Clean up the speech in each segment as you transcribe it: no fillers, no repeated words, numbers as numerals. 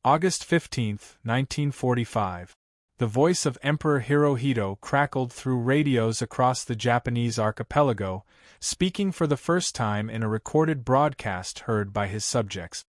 August 15, 1945. The voice of Emperor Hirohito crackled through radios across the Japanese archipelago, speaking for the first time in a recorded broadcast heard by his subjects.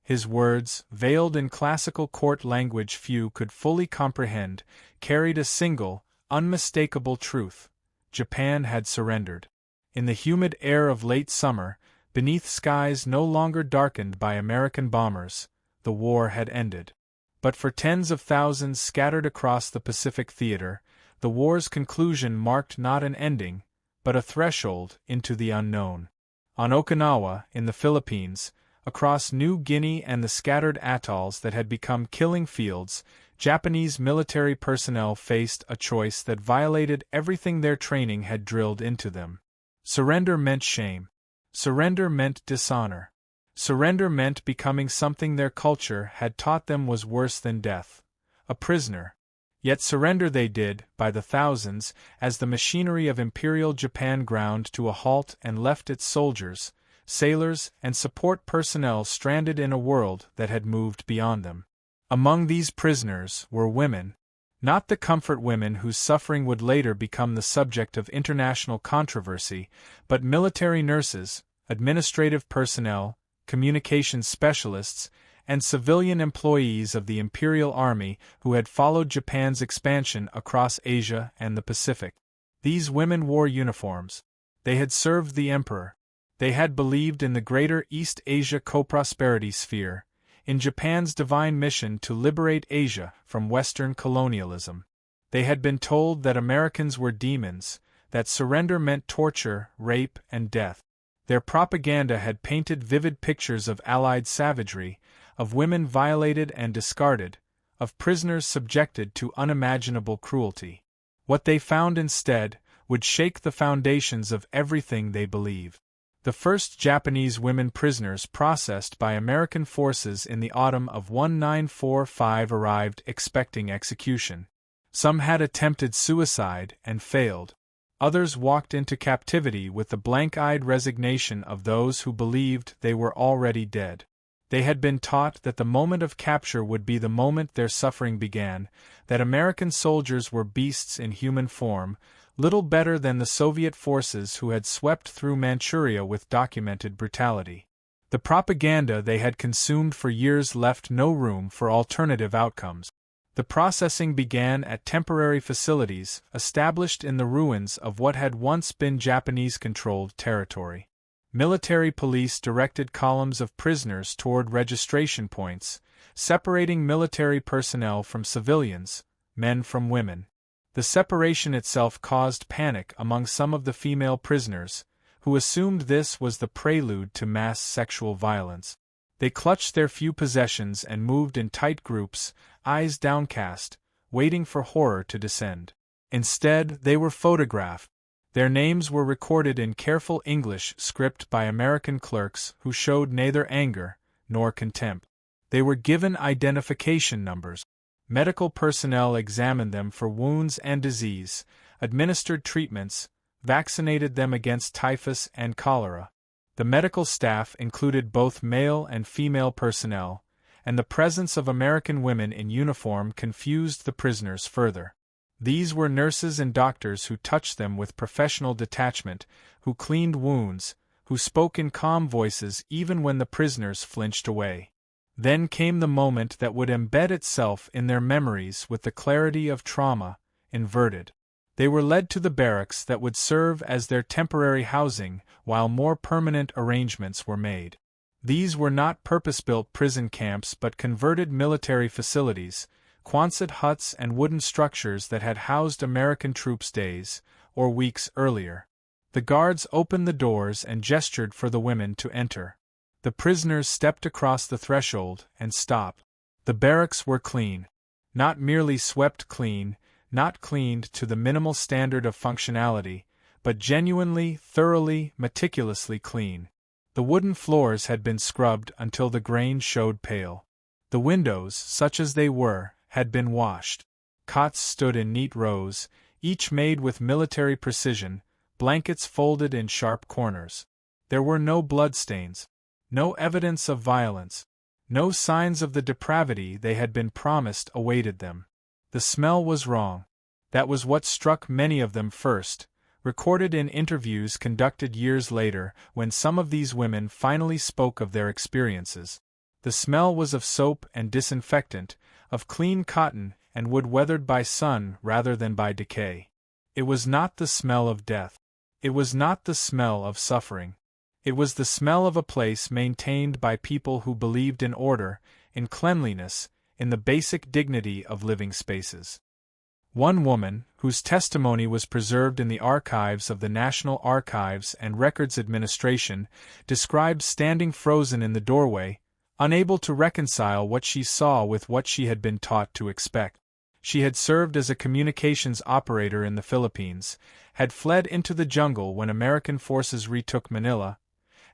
His words, veiled in classical court language few could fully comprehend, carried a single, unmistakable truth: Japan had surrendered. In the humid air of late summer, beneath skies no longer darkened by American bombers, the war had ended. But for tens of thousands scattered across the Pacific theater, the war's conclusion marked not an ending, but a threshold into the unknown. On Okinawa, in the Philippines, across New Guinea and the scattered atolls that had become killing fields, Japanese military personnel faced a choice that violated everything their training had drilled into them. Surrender meant shame. Surrender meant dishonor. Surrender meant becoming something their culture had taught them was worse than death: a prisoner. Yet surrender they did, by the thousands, as the machinery of Imperial Japan ground to a halt and left its soldiers, sailors, and support personnel stranded in a world that had moved beyond them. Among these prisoners were women. Not the comfort women whose suffering would later become the subject of international controversy, but military nurses, administrative personnel, communications specialists, and civilian employees of the Imperial Army who had followed Japan's expansion across Asia and the Pacific. These women wore uniforms. They had served the Emperor. They had believed in the greater East Asia co-prosperity sphere, in Japan's divine mission to liberate Asia from Western colonialism. They had been told that Americans were demons, that surrender meant torture, rape, and death. Their propaganda had painted vivid pictures of Allied savagery, of women violated and discarded, of prisoners subjected to unimaginable cruelty. What they found instead would shake the foundations of everything they believe. The first Japanese women prisoners processed by American forces in the autumn of 1945 arrived expecting execution. Some had attempted suicide and failed. Others walked into captivity with the blank-eyed resignation of those who believed they were already dead. They had been taught that the moment of capture would be the moment their suffering began, that American soldiers were beasts in human form, little better than the Soviet forces who had swept through Manchuria with documented brutality. The propaganda they had consumed for years left no room for alternative outcomes. The processing began at temporary facilities established in the ruins of what had once been Japanese-controlled territory. Military police directed columns of prisoners toward registration points, separating military personnel from civilians, men from women. The separation itself caused panic among some of the female prisoners, who assumed this was the prelude to mass sexual violence. They clutched their few possessions and moved in tight groups, eyes downcast, waiting for horror to descend. Instead, they were photographed. Their names were recorded in careful English script by American clerks who showed neither anger nor contempt. They were given identification numbers. Medical personnel examined them for wounds and disease, administered treatments, vaccinated them against typhus and cholera. The medical staff included both male and female personnel, and the presence of American women in uniform confused the prisoners further. These were nurses and doctors who touched them with professional detachment, who cleaned wounds, who spoke in calm voices even when the prisoners flinched away. Then came the moment that would embed itself in their memories with the clarity of trauma, inverted. They were led to the barracks that would serve as their temporary housing while more permanent arrangements were made. These were not purpose-built prison camps but converted military facilities, Quonset huts and wooden structures that had housed American troops days or weeks earlier. The guards opened the doors and gestured for the women to enter. The prisoners stepped across the threshold and stopped. The barracks were clean. Not merely swept clean, not cleaned to the minimal standard of functionality, but genuinely, thoroughly, meticulously clean. The wooden floors had been scrubbed until the grain showed pale. The windows, such as they were, had been washed. Cots stood in neat rows, each made with military precision, blankets folded in sharp corners. There were no bloodstains, no evidence of violence, No signs of the depravity they had been promised awaited them. The smell was wrong. That was what struck many of them first, recorded in interviews conducted years later when some of these women finally spoke of their experiences. The smell was of soap and disinfectant, of clean cotton and wood weathered by sun rather than by decay. It was not the smell of death. It was not the smell of suffering. It was the smell of a place maintained by people who believed in order, in cleanliness, in the basic dignity of living spaces. One woman, whose testimony was preserved in the archives of the National Archives and Records Administration, described standing frozen in the doorway, unable to reconcile what she saw with what she had been taught to expect. She had served as a communications operator in the Philippines, had fled into the jungle when American forces retook Manila,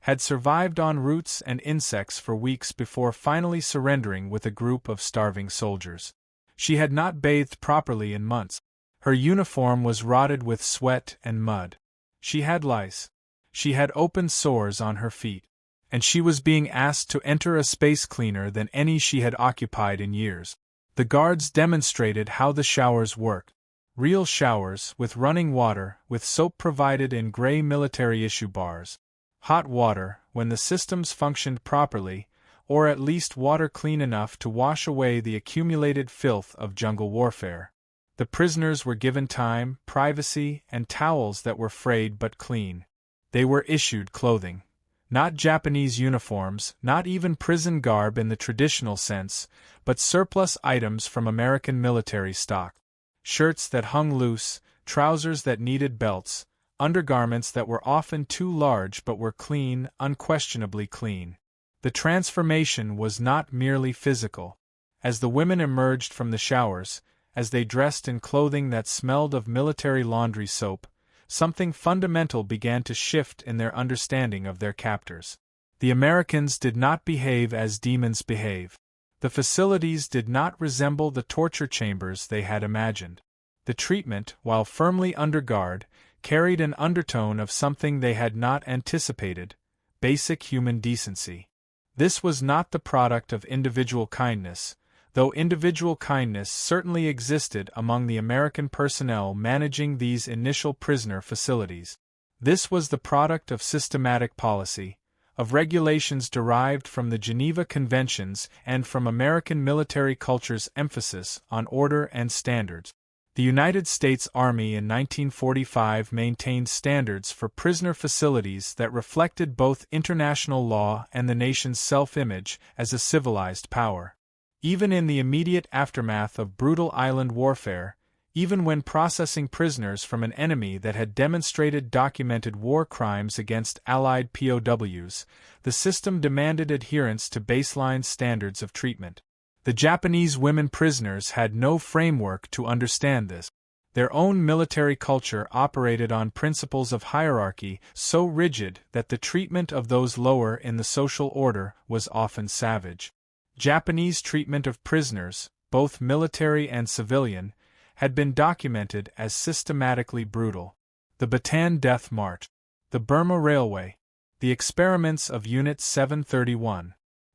had survived on roots and insects for weeks before finally surrendering with a group of starving soldiers. She had not bathed properly in months. Her uniform was rotted with sweat and mud. She had lice. She had open sores on her feet. And she was being asked to enter a space cleaner than any she had occupied in years. The guards demonstrated how the showers worked. Real showers, with running water, with soap provided in gray military issue bars. Hot water, when the systems functioned properly, or at least water clean enough to wash away the accumulated filth of jungle warfare. The prisoners were given time, privacy, and towels that were frayed but clean. They were issued clothing. Not Japanese uniforms, not even prison garb in the traditional sense, but surplus items from American military stock. Shirts that hung loose, trousers that needed belts, undergarments that were often too large but were clean, unquestionably clean. The transformation was not merely physical. As the women emerged from the showers, as they dressed in clothing that smelled of military laundry soap, something fundamental began to shift in their understanding of their captors. The Americans did not behave as demons behave. The facilities did not resemble the torture chambers they had imagined. The treatment, while firmly under guard, carried an undertone of something they had not anticipated: basic human decency. This was not the product of individual kindness, though individual kindness certainly existed among the American personnel managing these initial prisoner facilities. This was the product of systematic policy, of regulations derived from the Geneva Conventions and from American military culture's emphasis on order and standards. The United States Army in 1945 maintained standards for prisoner facilities that reflected both international law and the nation's self-image as a civilized power. Even in the immediate aftermath of brutal island warfare, even when processing prisoners from an enemy that had demonstrated documented war crimes against Allied POWs, the system demanded adherence to baseline standards of treatment. The Japanese women prisoners had no framework to understand this. Their own military culture operated on principles of hierarchy so rigid that the treatment of those lower in the social order was often savage. Japanese treatment of prisoners, both military and civilian, had been documented as systematically brutal. The Bataan Death March, the Burma Railway, the experiments of Unit 731.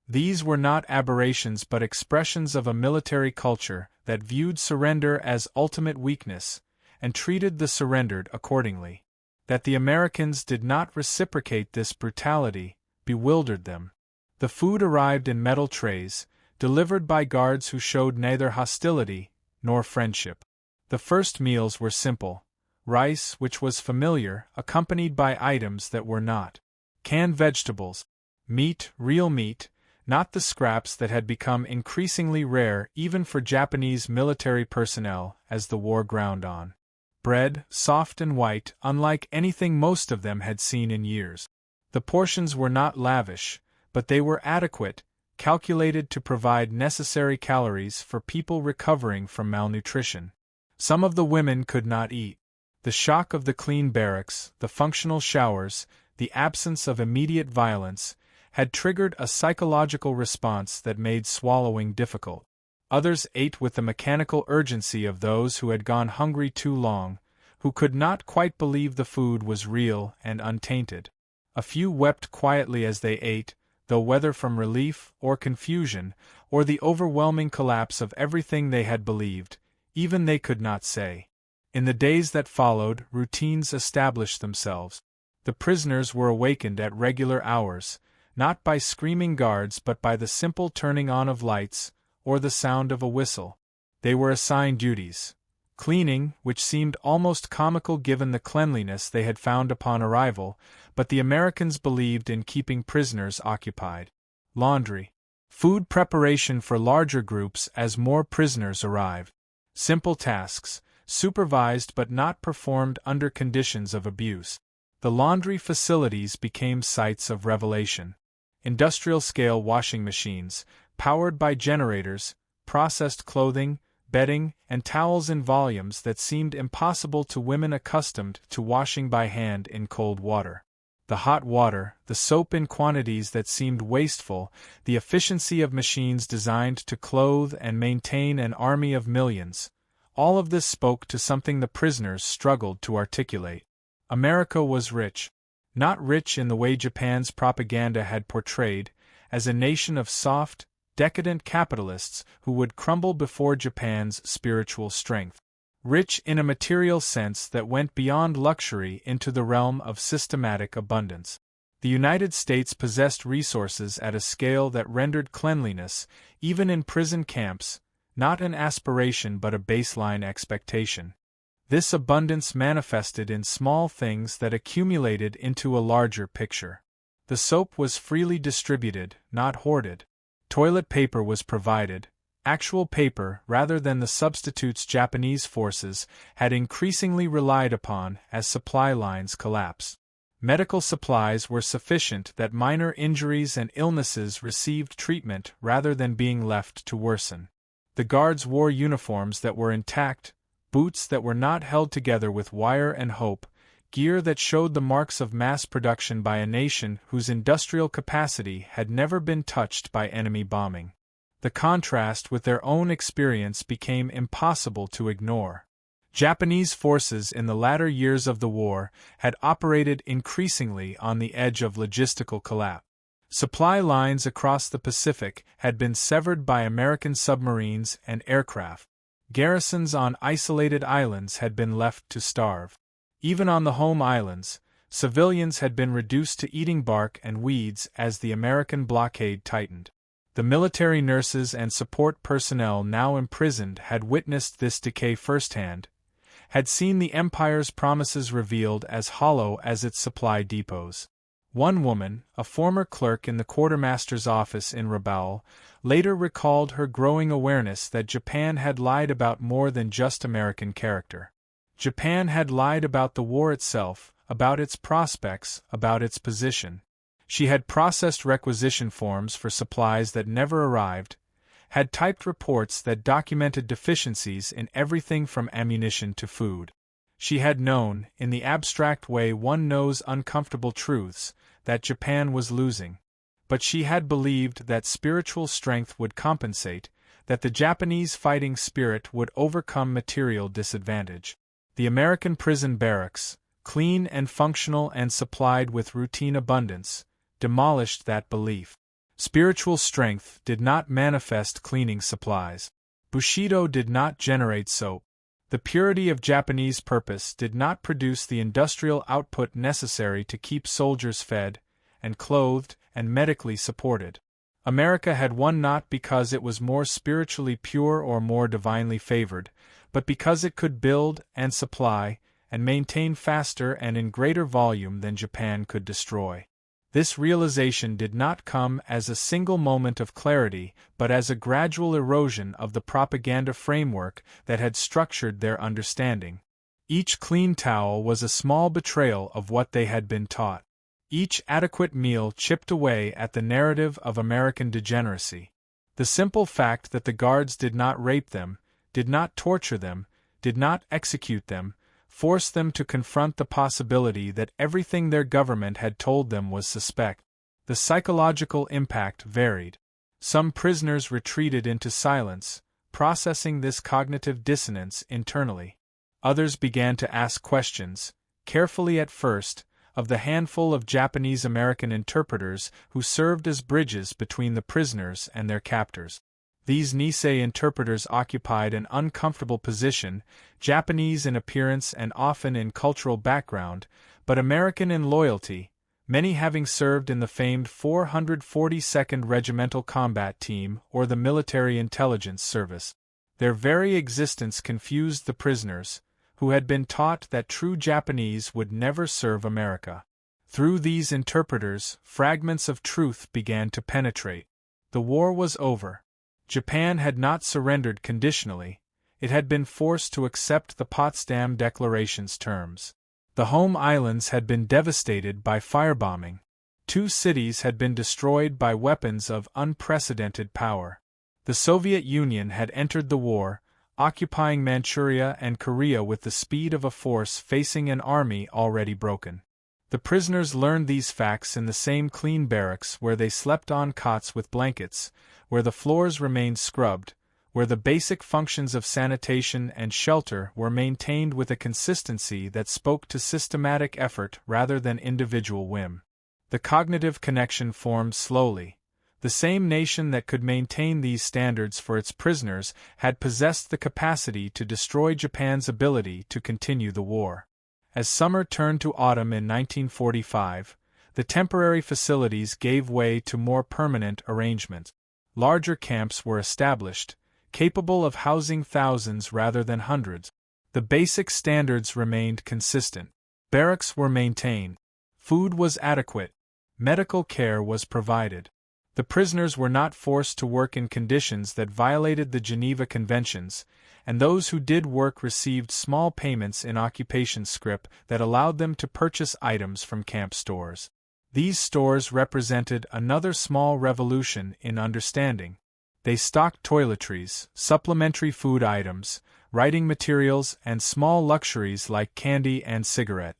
These were not aberrations but expressions of a military culture that viewed surrender as ultimate weakness, and treated the surrendered accordingly. That the Americans did not reciprocate this brutality bewildered them. The food arrived in metal trays, delivered by guards who showed neither hostility nor friendship. The first meals were simple: rice, which was familiar, accompanied by items that were not; canned vegetables; meat, real meat, not the scraps that had become increasingly rare even for Japanese military personnel as the war ground on; bread, soft and white, unlike anything most of them had seen in years. The portions were not lavish, but they were adequate, calculated to provide necessary calories for people recovering from malnutrition. Some of the women could not eat. The shock of the clean barracks, the functional showers, the absence of immediate violence, had triggered a psychological response that made swallowing difficult. Others ate with the mechanical urgency of those who had gone hungry too long, who could not quite believe the food was real and untainted. A few wept quietly as they ate, though whether from relief or confusion, or the overwhelming collapse of everything they had believed, even they could not say. In the days that followed, routines established themselves. The prisoners were awakened at regular hours, not by screaming guards but by the simple turning on of lights, or the sound of a whistle. They were assigned duties. Cleaning, which seemed almost comical given the cleanliness they had found upon arrival, but the Americans believed in keeping prisoners occupied. Laundry. Food preparation for larger groups as more prisoners arrived. Simple tasks, supervised but not performed under conditions of abuse. The laundry facilities became sites of revelation. Industrial-scale washing machines, powered by generators, processed clothing, bedding, and towels in volumes that seemed impossible to women accustomed to washing by hand in cold water. The hot water, the soap in quantities that seemed wasteful, the efficiency of machines designed to clothe and maintain an army of millions, all of this spoke to something the prisoners struggled to articulate. America was rich. Not rich in the way Japan's propaganda had portrayed, as a nation of soft, decadent capitalists who would crumble before Japan's spiritual strength. Rich in a material sense that went beyond luxury into the realm of systematic abundance. The United States possessed resources at a scale that rendered cleanliness, even in prison camps, not an aspiration but a baseline expectation. This abundance manifested in small things that accumulated into a larger picture. The soap was freely distributed, not hoarded. Toilet paper was provided, actual paper rather than the substitutes Japanese forces had increasingly relied upon as supply lines collapsed. Medical supplies were sufficient that minor injuries and illnesses received treatment rather than being left to worsen. The guards wore uniforms that were intact, boots that were not held together with wire and hope, gear that showed the marks of mass production by a nation whose industrial capacity had never been touched by enemy bombing. The contrast with their own experience became impossible to ignore. Japanese forces in the latter years of the war had operated increasingly on the edge of logistical collapse. Supply lines across the Pacific had been severed by American submarines and aircraft. Garrisons on isolated islands had been left to starve. Even on the home islands, civilians had been reduced to eating bark and weeds as the American blockade tightened. The military nurses and support personnel now imprisoned had witnessed this decay firsthand, had seen the Empire's promises revealed as hollow as its supply depots. One woman, a former clerk in the quartermaster's office in Rabaul, later recalled her growing awareness that Japan had lied about more than just American character. Japan had lied about the war itself, about its prospects, about its position. She had processed requisition forms for supplies that never arrived, had typed reports that documented deficiencies in everything from ammunition to food. She had known, in the abstract way one knows uncomfortable truths, that Japan was losing. But she had believed that spiritual strength would compensate, that the Japanese fighting spirit would overcome material disadvantage. The American prison barracks, clean and functional and supplied with routine abundance, demolished that belief. Spiritual strength did not manifest cleaning supplies. Bushido did not generate soap. The purity of Japanese purpose did not produce the industrial output necessary to keep soldiers fed, and clothed, and medically supported. America had won not because it was more spiritually pure or more divinely favored, but because it could build and supply and maintain faster and in greater volume than Japan could destroy. This realization did not come as a single moment of clarity, but as a gradual erosion of the propaganda framework that had structured their understanding. Each clean towel was a small betrayal of what they had been taught. Each adequate meal chipped away at the narrative of American degeneracy. The simple fact that the guards did not rape them, did not torture them, did not execute them, forced them to confront the possibility that everything their government had told them was suspect. The psychological impact varied. Some prisoners retreated into silence, processing this cognitive dissonance internally. Others began to ask questions, carefully at first, of the handful of Japanese-American interpreters who served as bridges between the prisoners and their captors. These Nisei interpreters occupied an uncomfortable position, Japanese in appearance and often in cultural background, but American in loyalty, many having served in the famed 442nd Regimental Combat Team or the Military Intelligence Service. Their very existence confused the prisoners, who had been taught that true Japanese would never serve America. Through these interpreters, fragments of truth began to penetrate. The war was over. Japan had not surrendered conditionally, it had been forced to accept the Potsdam Declaration's terms. The home islands had been devastated by firebombing. 2 cities had been destroyed by weapons of unprecedented power. The Soviet Union had entered the war, occupying Manchuria and Korea with the speed of a force facing an army already broken. The prisoners learned these facts in the same clean barracks where they slept on cots with blankets, where the floors remained scrubbed, where the basic functions of sanitation and shelter were maintained with a consistency that spoke to systematic effort rather than individual whim. The cognitive connection formed slowly. The same nation that could maintain these standards for its prisoners had possessed the capacity to destroy Japan's ability to continue the war. As summer turned to autumn in 1945, the temporary facilities gave way to more permanent arrangements. Larger camps were established, capable of housing thousands rather than hundreds. The basic standards remained consistent. Barracks were maintained. Food was adequate. Medical care was provided. The prisoners were not forced to work in conditions that violated the Geneva Conventions, and those who did work received small payments in occupation scrip that allowed them to purchase items from camp stores. These stores represented another small revolution in understanding. They stocked toiletries, supplementary food items, writing materials, and small luxuries like candy and cigarette.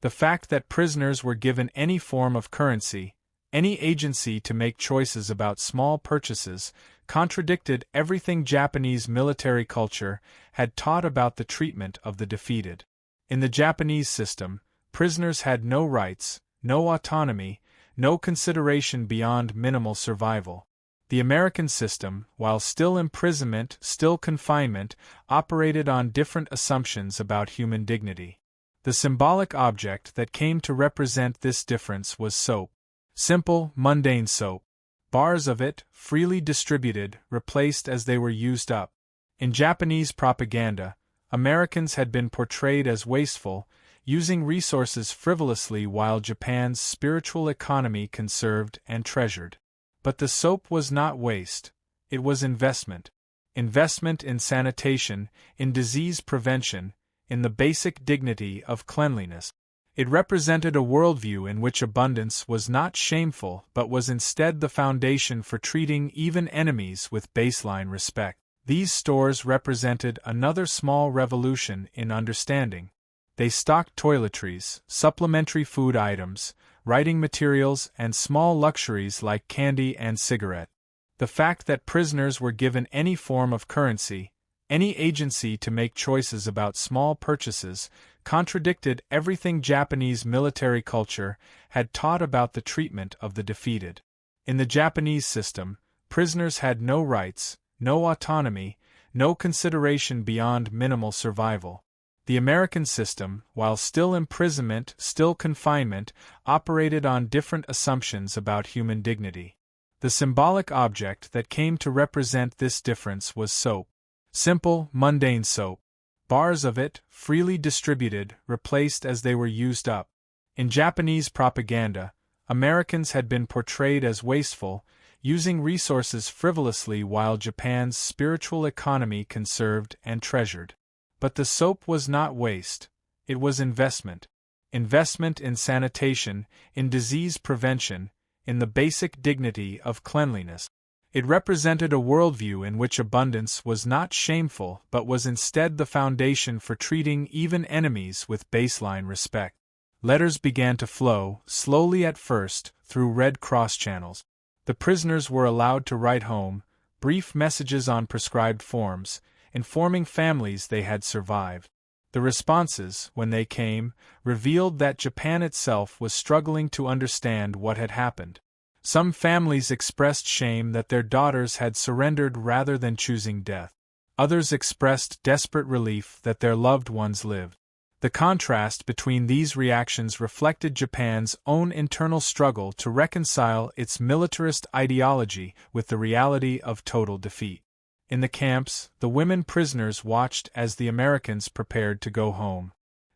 The fact that prisoners were given any form of currency, any agency to make choices about small purchases, contradicted everything Japanese military culture had taught about the treatment of the defeated. In the Japanese system, prisoners had no rights, no autonomy, no consideration beyond minimal survival. The American system, while still imprisonment, still confinement, operated on different assumptions about human dignity. The symbolic object that came to represent this difference was soap. Simple, mundane soap. Bars of it, freely distributed, replaced as they were used up. In Japanese propaganda, Americans had been portrayed as wasteful, using resources frivolously while Japan's spiritual economy conserved and treasured. But the soap was not waste, it was investment. Investment in sanitation, in disease prevention, in the basic dignity of cleanliness. It represented a worldview in which abundance was not shameful but was instead the foundation for treating even enemies with baseline respect. These stores represented another small revolution in understanding. They stocked toiletries, supplementary food items, writing materials, and small luxuries like candy and cigarette. The fact that prisoners were given any form of currency, any agency to make choices about small purchases, contradicted everything Japanese military culture had taught about the treatment of the defeated. In the Japanese system, prisoners had no rights, no autonomy, no consideration beyond minimal survival. The American system, while still imprisonment, still confinement, operated on different assumptions about human dignity. The symbolic object that came to represent this difference was soap. Simple, mundane soap. Bars of it, freely distributed, replaced as they were used up. In Japanese propaganda, Americans had been portrayed as wasteful, using resources frivolously while Japan's spiritual economy conserved and treasured. But the soap was not waste, it was investment. Investment in sanitation, in disease prevention, in the basic dignity of cleanliness. It represented a worldview in which abundance was not shameful but was instead the foundation for treating even enemies with baseline respect. Letters began to flow, slowly at first, through Red Cross channels. The prisoners were allowed to write home, brief messages on prescribed forms, informing families they had survived. The The responses, when they came, revealed that Japan itself was struggling to understand what had happened. Some families expressed shame that their daughters had surrendered rather than choosing death. Others expressed desperate relief that their loved ones lived. The contrast between these reactions reflected Japan's own internal struggle to reconcile its militarist ideology with the reality of total defeat. In the camps, the women prisoners watched as the Americans prepared to go home.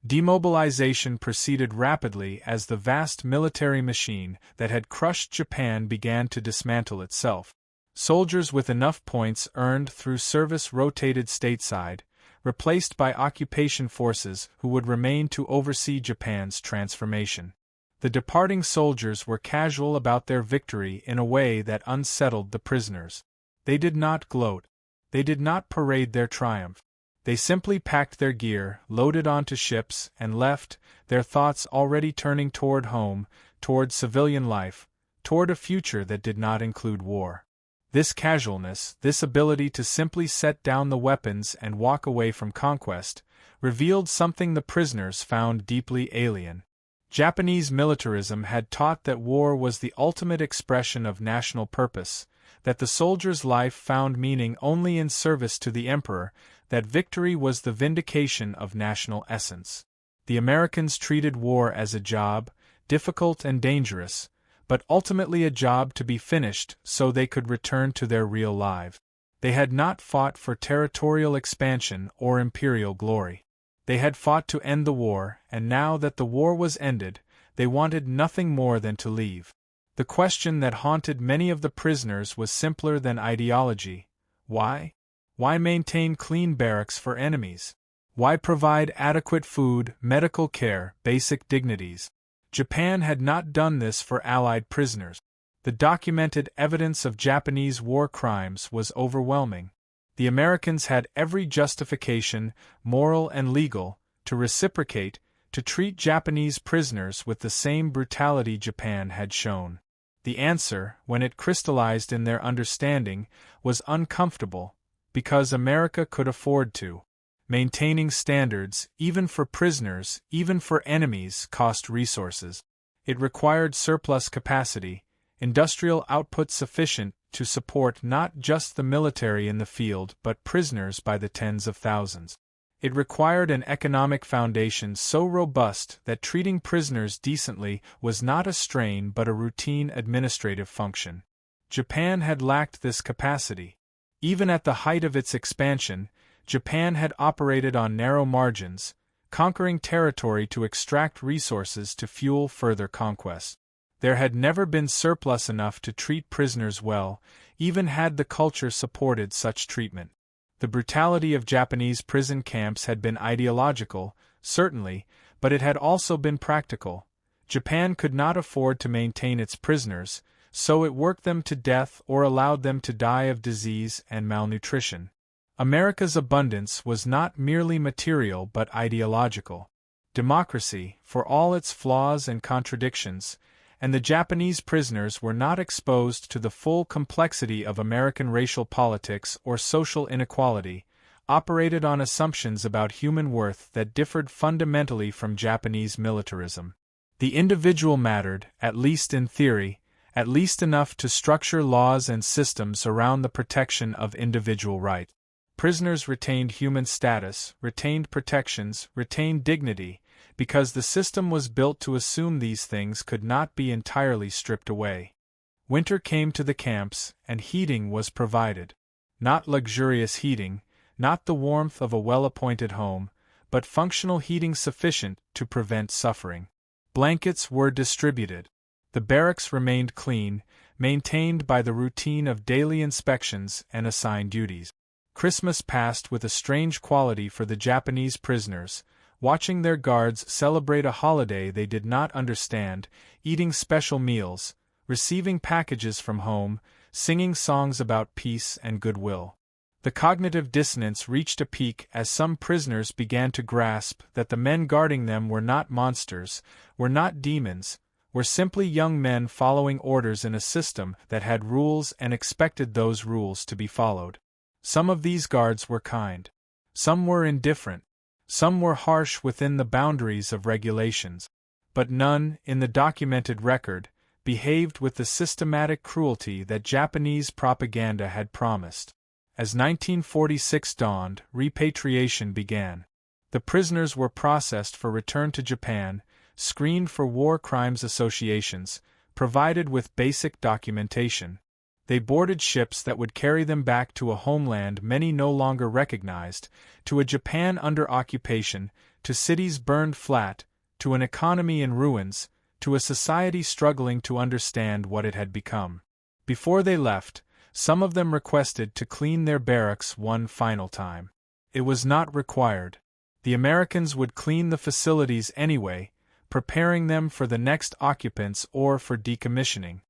Demobilization proceeded rapidly as the vast military machine that had crushed Japan began to dismantle itself. Soldiers with enough points earned through service rotated stateside, replaced by occupation forces who would remain to oversee Japan's transformation. The departing soldiers were casual about their victory in a way that unsettled the prisoners. They did not gloat. They did not parade their triumph. They simply packed their gear, loaded onto ships, and left, their thoughts already turning toward home, toward civilian life, toward a future that did not include war. This casualness, this ability to simply set down the weapons and walk away from conquest, revealed something the prisoners found deeply alien. Japanese militarism had taught that war was the ultimate expression of national purpose, that the soldier's life found meaning only in service to the emperor, that victory was the vindication of national essence. The Americans treated war as a job, difficult and dangerous, but ultimately a job to be finished so they could return to their real lives. They had not fought for territorial expansion or imperial glory. They had fought to end the war, and now that the war was ended, they wanted nothing more than to leave. The question that haunted many of the prisoners was simpler than ideology. Why? Why maintain clean barracks for enemies? Why provide adequate food, medical care, basic dignities? Japan had not done this for Allied prisoners. The documented evidence of Japanese war crimes was overwhelming. The Americans had every justification, moral and legal, to reciprocate, to treat Japanese prisoners with the same brutality Japan had shown. The answer, when it crystallized in their understanding, was uncomfortable, because America could afford to. Maintaining standards, even for prisoners, even for enemies, cost resources. It required surplus capacity, industrial output sufficient to support not just the military in the field but prisoners by the tens of thousands. It required an economic foundation so robust that treating prisoners decently was not a strain but a routine administrative function. Japan had lacked this capacity. Even at the height of its expansion, Japan had operated on narrow margins, conquering territory to extract resources to fuel further conquest. There had never been surplus enough to treat prisoners well, even had the culture supported such treatment. The brutality of Japanese prison camps had been ideological, certainly, but it had also been practical. Japan could not afford to maintain its prisoners, so it worked them to death or allowed them to die of disease and malnutrition. America's abundance was not merely material but ideological. Democracy, for all its flaws and contradictions, and the Japanese prisoners were not exposed to the full complexity of American racial politics or social inequality, operated on assumptions about human worth that differed fundamentally from Japanese militarism. The individual mattered, at least in theory, at least enough to structure laws and systems around the protection of individual rights. Prisoners retained human status, retained protections, retained dignity, because the system was built to assume these things could not be entirely stripped away. Winter came to the camps, and heating was provided. Not luxurious heating, not the warmth of a well-appointed home, but functional heating sufficient to prevent suffering. Blankets were distributed. The barracks remained clean, maintained by the routine of daily inspections and assigned duties. Christmas passed with a strange quality for the Japanese prisoners, watching their guards celebrate a holiday they did not understand, eating special meals, receiving packages from home, singing songs about peace and goodwill. The cognitive dissonance reached a peak as some prisoners began to grasp that the men guarding them were not monsters, were not demons, were simply young men following orders in a system that had rules and expected those rules to be followed. Some of these guards were kind. Some were indifferent. Some were harsh within the boundaries of regulations. But none, in the documented record, behaved with the systematic cruelty that Japanese propaganda had promised. As 1946 dawned, repatriation began. The prisoners were processed for return to Japan, screened for war crimes associations, provided with basic documentation. They boarded ships that would carry them back to a homeland many no longer recognized, to a Japan under occupation, to cities burned flat, to an economy in ruins, to a society struggling to understand what it had become. Before they left, some of them requested to clean their barracks one final time. It was not required. The Americans would clean the facilities anyway, preparing them for the next occupants or for decommissioning.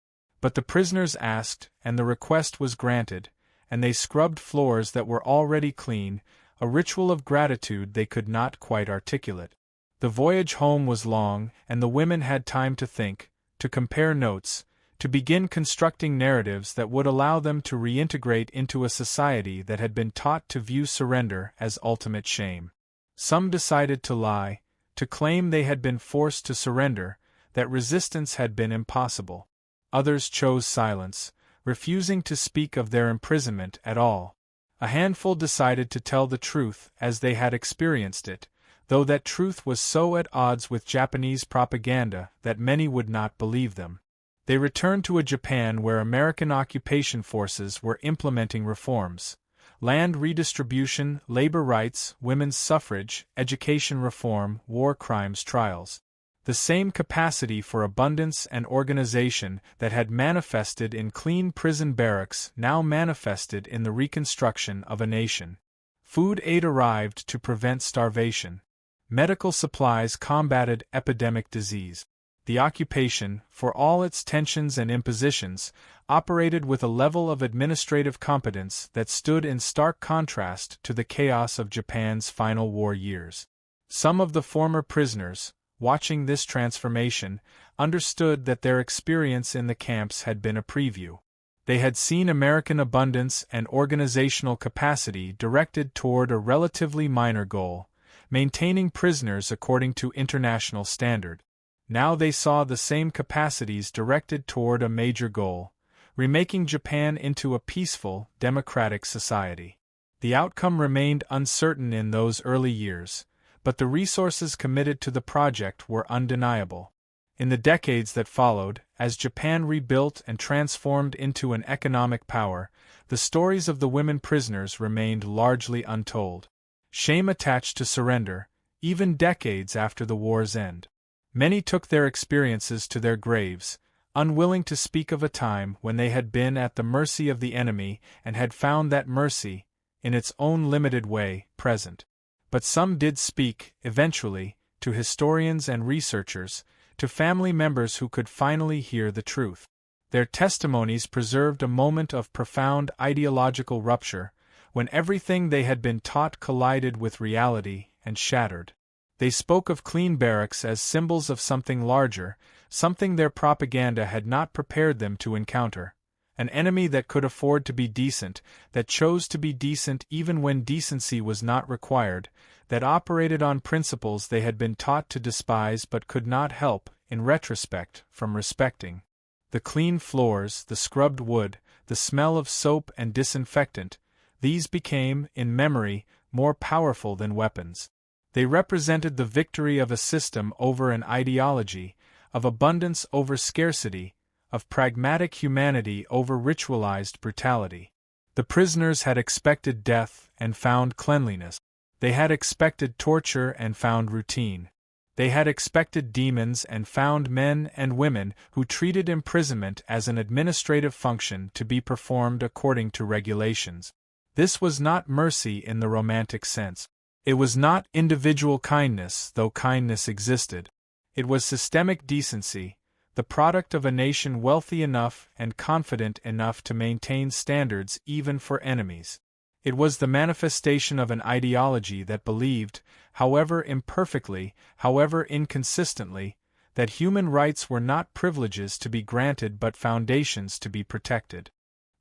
But the prisoners asked, and the request was granted, and they scrubbed floors that were already clean, a ritual of gratitude they could not quite articulate. The voyage home was long, and the women had time to think, to compare notes, to begin constructing narratives that would allow them to reintegrate into a society that had been taught to view surrender as ultimate shame. Some decided to lie, to claim they had been forced to surrender, that resistance had been impossible. Others chose silence, refusing to speak of their imprisonment at all. A handful decided to tell the truth as they had experienced it, though that truth was so at odds with Japanese propaganda that many would not believe them. They returned to a Japan where American occupation forces were implementing reforms: land redistribution, labor rights, women's suffrage, education reform, war crimes trials. The same capacity for abundance and organization that had manifested in clean prison barracks now manifested in the reconstruction of a nation. Food aid arrived to prevent starvation. Medical supplies combated epidemic disease. The occupation, for all its tensions and impositions, operated with a level of administrative competence that stood in stark contrast to the chaos of Japan's final war years. Some of the former prisoners, watching this transformation, understood that their experience in the camps had been a preview. They had seen American abundance and organizational capacity directed toward a relatively minor goal: maintaining prisoners according to international standard. Now they saw the same capacities directed toward a major goal: remaking Japan into a peaceful, democratic society. The outcome remained uncertain in those early years, but the resources committed to the project were undeniable. In the decades that followed, as Japan rebuilt and transformed into an economic power, the stories of the women prisoners remained largely untold. Shame attached to surrender, even decades after the war's end. Many took their experiences to their graves, unwilling to speak of a time when they had been at the mercy of the enemy and had found that mercy, in its own limited way, present. But some did speak, eventually, to historians and researchers, to family members who could finally hear the truth. Their testimonies preserved a moment of profound ideological rupture, when everything they had been taught collided with reality and shattered. They spoke of clean barracks as symbols of something larger, something their propaganda had not prepared them to encounter. An enemy that could afford to be decent, that chose to be decent even when decency was not required, that operated on principles they had been taught to despise but could not help, in retrospect, from respecting. The clean floors, the scrubbed wood, the smell of soap and disinfectant, these became, in memory, more powerful than weapons. They represented the victory of a system over an ideology, of abundance over scarcity, of pragmatic humanity over ritualized brutality. The prisoners had expected death and found cleanliness. They had expected torture and found routine. They had expected demons and found men and women who treated imprisonment as an administrative function to be performed according to regulations. This was not mercy in the romantic sense. It was not individual kindness, though kindness existed. It was systemic decency, the product of a nation wealthy enough and confident enough to maintain standards even for enemies. It was the manifestation of an ideology that believed, however imperfectly, however inconsistently, that human rights were not privileges to be granted but foundations to be protected.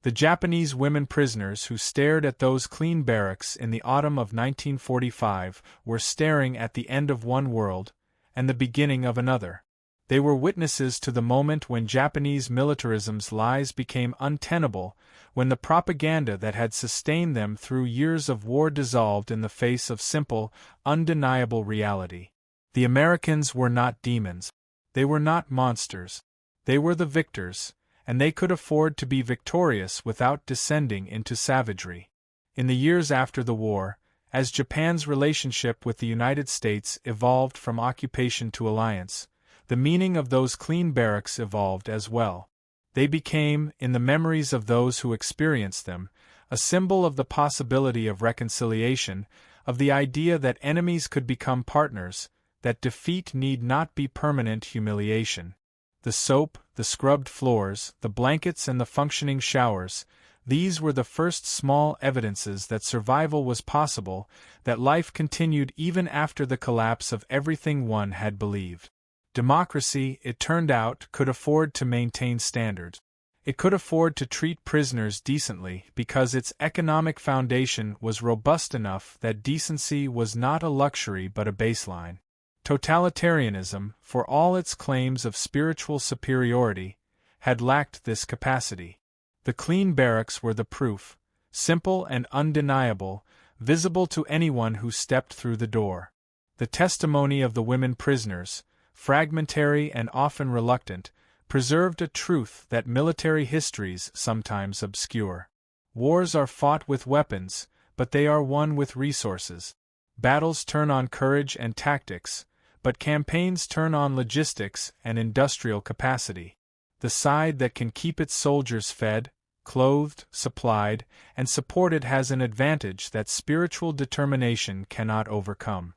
The Japanese women prisoners who stared at those clean barracks in the autumn of 1945 were staring at the end of one world and the beginning of another. They were witnesses to the moment when Japanese militarism's lies became untenable, when the propaganda that had sustained them through years of war dissolved in the face of simple, undeniable reality. The Americans were not demons. They were not monsters. They were the victors, and they could afford to be victorious without descending into savagery. In the years after the war, as Japan's relationship with the United States evolved from occupation to alliance, the meaning of those clean barracks evolved as well. They became, in the memories of those who experienced them, a symbol of the possibility of reconciliation, of the idea that enemies could become partners, that defeat need not be permanent humiliation. The soap, the scrubbed floors, the blankets and the functioning showers, these were the first small evidences that survival was possible, that life continued even after the collapse of everything one had believed. Democracy, it turned out, could afford to maintain standards. It could afford to treat prisoners decently because its economic foundation was robust enough that decency was not a luxury but a baseline. Totalitarianism, for all its claims of spiritual superiority, had lacked this capacity. The clean barracks were the proof, simple and undeniable, visible to anyone who stepped through the door. The testimony of the women prisoners, fragmentary and often reluctant, preserved a truth that military histories sometimes obscure. Wars are fought with weapons, but they are won with resources. Battles turn on courage and tactics, but campaigns turn on logistics and industrial capacity. The side that can keep its soldiers fed, clothed, supplied, and supported has an advantage that spiritual determination cannot overcome.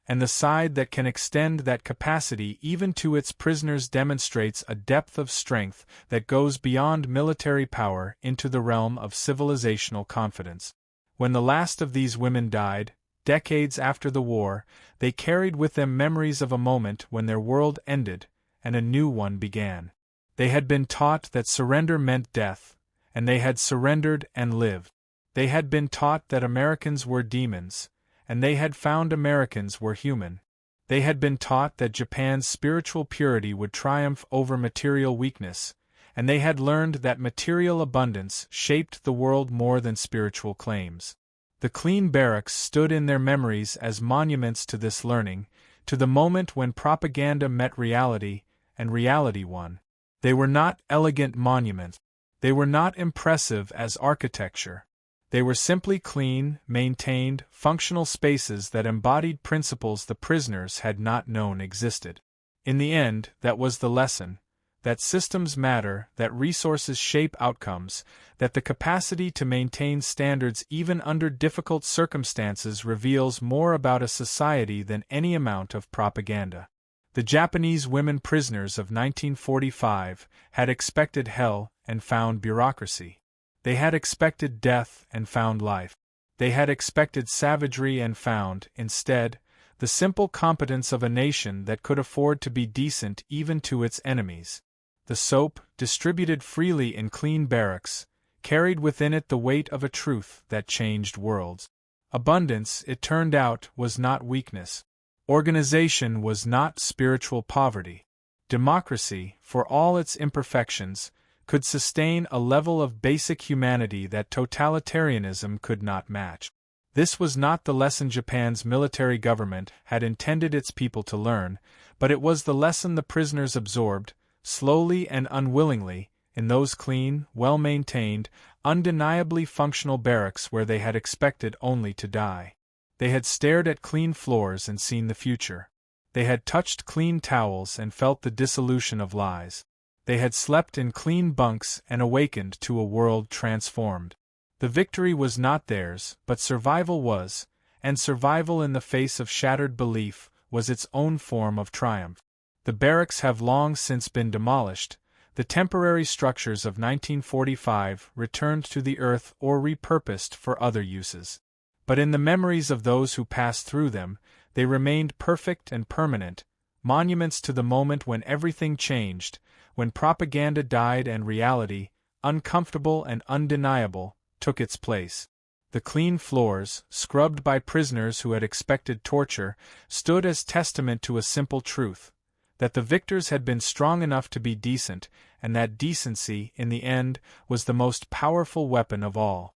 And the side that can extend that capacity even to its prisoners demonstrates a depth of strength that goes beyond military power into the realm of civilizational confidence. When the last of these women died, decades after the war, they carried with them memories of a moment when their world ended and a new one began. They had been taught that surrender meant death, and they had surrendered and lived. They had been taught that Americans were demons, and they had found Americans were human. They had been taught that Japan's spiritual purity would triumph over material weakness, and they had learned that material abundance shaped the world more than spiritual claims. The clean barracks stood in their memories as monuments to this learning, to the moment when propaganda met reality, and reality won. They were not elegant monuments. They were not impressive as architecture. They were simply clean, maintained, functional spaces that embodied principles the prisoners had not known existed. In the end, that was the lesson: that systems matter, that resources shape outcomes, that the capacity to maintain standards even under difficult circumstances reveals more about a society than any amount of propaganda. The Japanese women prisoners of 1945 had expected hell and found bureaucracy. They had expected death and found life. They had expected savagery and found, instead, the simple competence of a nation that could afford to be decent even to its enemies. The soap, distributed freely in clean barracks, carried within it the weight of a truth that changed worlds. Abundance, it turned out, was not weakness. Organization was not spiritual poverty. Democracy, for all its imperfections, could sustain a level of basic humanity that totalitarianism could not match. This was not the lesson Japan's military government had intended its people to learn, but it was the lesson the prisoners absorbed, slowly and unwillingly, in those clean, well-maintained, undeniably functional barracks where they had expected only to die. They had stared at clean floors and seen the future. They had touched clean towels and felt the dissolution of lies. They had slept in clean bunks and awakened to a world transformed. The victory was not theirs, but survival was, and survival in the face of shattered belief was its own form of triumph. The barracks have long since been demolished, the temporary structures of 1945 returned to the earth or repurposed for other uses. But in the memories of those who passed through them, they remained perfect and permanent, monuments to the moment when everything changed, when propaganda died and reality, uncomfortable and undeniable, took its place. The clean floors, scrubbed by prisoners who had expected torture, stood as testament to a simple truth: that the victors had been strong enough to be decent, and that decency, in the end, was the most powerful weapon of all.